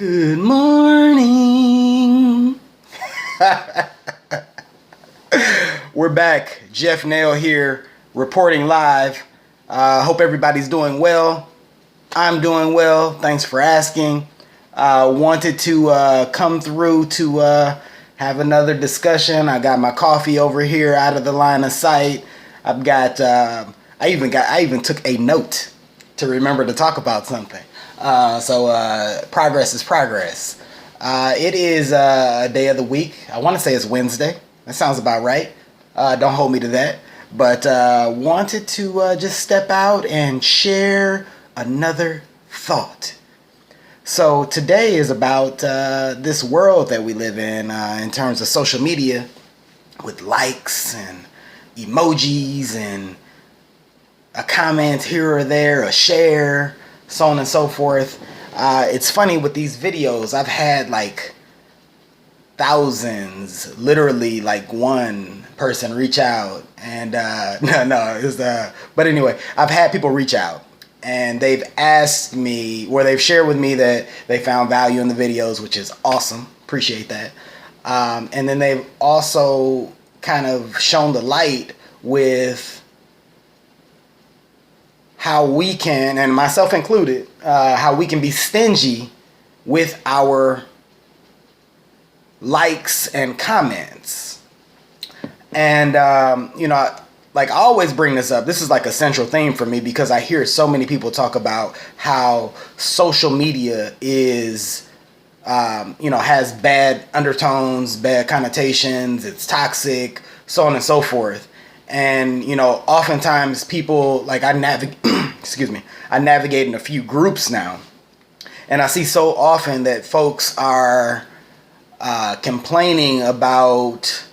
Good morning. We're back. Jeff Nail here, reporting live. Hope everybody's doing well. I'm doing well. Thanks for asking. Wanted to come through to have another discussion. I got my coffee over here out of the line of sight. I've got. I even took a note to remember to talk about something. So progress is progress. It is a day of the week. I want to say it's Wednesday. That sounds about right. Don't hold me to that. But wanted to just step out and share another thought. So today is about this world that we live in terms of social media, with likes and emojis and a comment here or there, a share, so on and so forth. It's funny with these videos, I've had like thousands, literally like one person reach out and but anyway, I've had people reach out and they've asked me, or they've shared with me that they found value in the videos, which is awesome. Appreciate that. And then they've also kind of shown the light with how we can, and myself included, how we can be stingy with our likes and comments. And, like I always bring this up. This is like a central theme for me because I hear so many people talk about how social media is, has bad undertones, bad connotations, it's toxic, so on and so forth. And, oftentimes people, like I navigate in a few groups now. And I see so often that folks are complaining about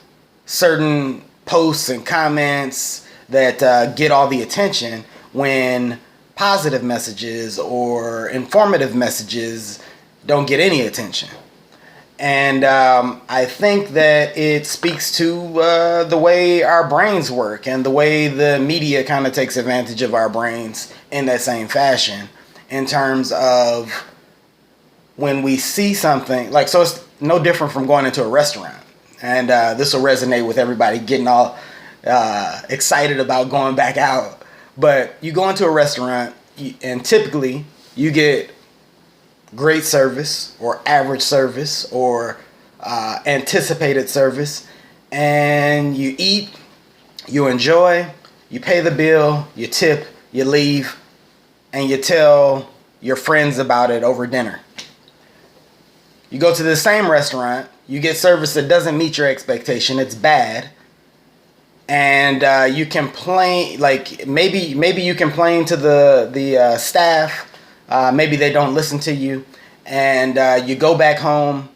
certain posts and comments that get all the attention when positive messages or informative messages don't get any attention. And I think that it speaks to the way our brains work and the way the media kind of takes advantage of our brains in that same fashion, in terms of when we see something like, so it's no different from going into a restaurant. And this will resonate with everybody getting all excited about going back out. But you go into a restaurant and typically you get great service or average service or anticipated service, and you eat, you enjoy, you pay the bill, you tip, you leave, and you tell your friends about it over dinner. You go to the same restaurant, you get service that doesn't meet your expectation, it's bad, and you complain, like maybe you complain to the staff. Maybe they don't listen to you, and you go back home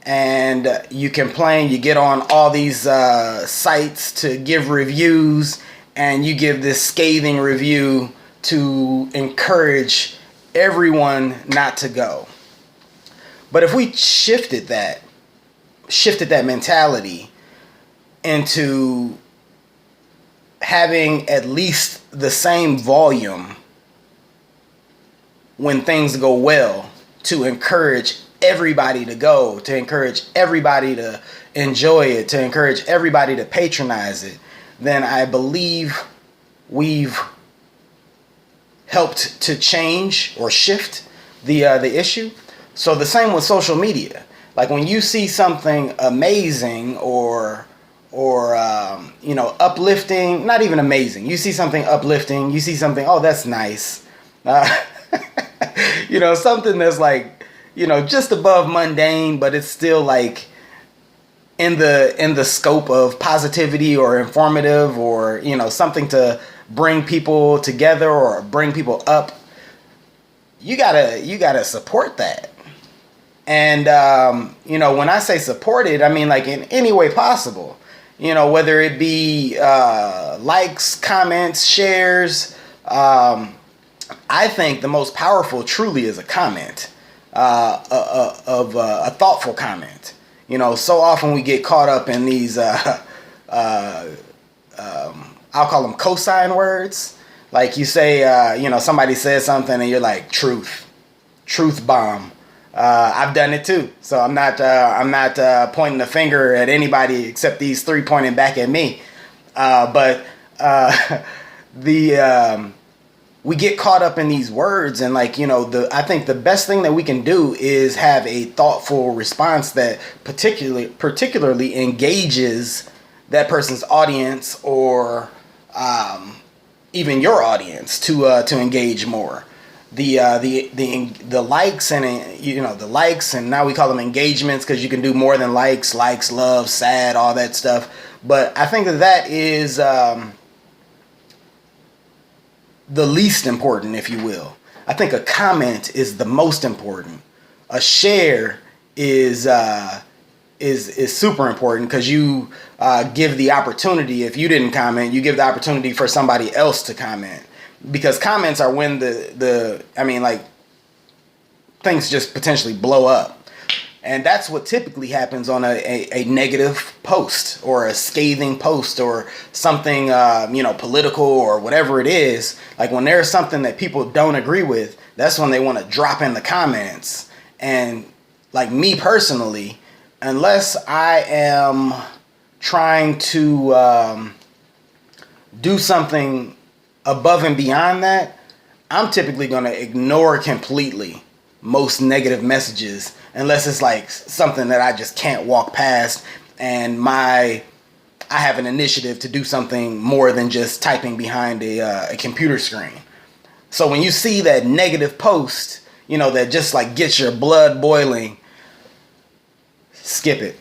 and you complain. You get on all these sites to give reviews, and you give this scathing review to encourage everyone not to go. But if we shifted that mentality into having at least the same volume when things go well, to encourage everybody to go, to encourage everybody to enjoy it, to encourage everybody to patronize it, then I believe we've helped to change or shift the issue. So the same with social media. Like when you see something amazing or uplifting, not even amazing, you see something uplifting, you see something, oh, that's nice. Something that's like, just above mundane, but it's still like in the scope of positivity or informative, or, something to bring people together or bring people up. You gotta support that. And, when I say support it, I mean like in any way possible, whether it be likes, comments, shares. I think the most powerful truly is a comment, of a thoughtful comment. So often we get caught up in these, I'll call them cosign words. Like you say, somebody says something and you're like, truth bomb. I've done it too. So I'm not pointing the finger at anybody except these three pointing back at me. But the we get caught up in these words, and like, I think the best thing that we can do is have a thoughtful response that particularly engages that person's audience, or even your audience to engage more. The likes, and the likes, and now we call them engagements because you can do more than likes, love, sad, all that stuff. But I think that is the least important, if you will. I think a comment is the most important. A share is super important, because you give the opportunity. If you didn't comment, you give the opportunity for somebody else to comment, because comments are when things just potentially blow up. And that's what typically happens on a negative post, or a scathing post, or something political, or whatever it is. Like, when there's something that people don't agree with, that's when they want to drop in the comments. And like, me personally, unless I am trying to do something above and beyond that, I'm typically going to ignore completely most negative messages, unless it's like something that I just can't walk past, and I have an initiative to do something more than just typing behind a computer screen. So when you see that negative post, that just like gets your blood boiling, skip it.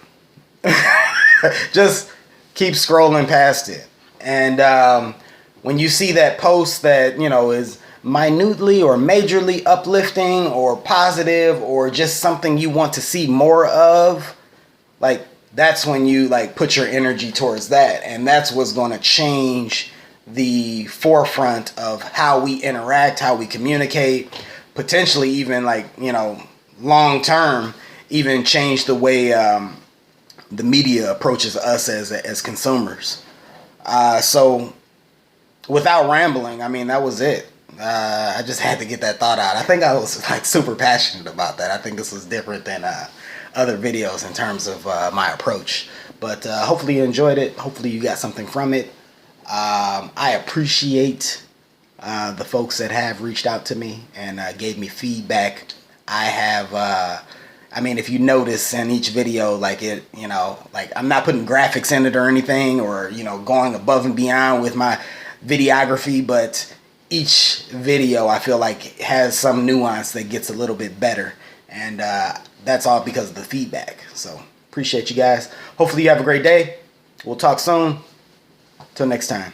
Just keep scrolling past it. And when you see that post that is minutely or majorly uplifting or positive, or just something you want to see more of, like, that's when you like put your energy towards that. And that's what's going to change the forefront of how we interact, how we communicate, potentially even long term, even change the way the media approaches us as consumers. So without rambling, that was it. I just had to get that thought out. I think I was like super passionate about that. I think this was different than other videos in terms of my approach. But hopefully you enjoyed it. Hopefully you got something from it. I appreciate the folks that have reached out to me and gave me feedback. I have, if you notice in each video, I'm not putting graphics in it or anything, or, going above and beyond with my videography, but each video I feel like has some nuance that gets a little bit better, and that's all because of the feedback. So appreciate you guys. Hopefully you have a great day. We'll talk soon. Till next time.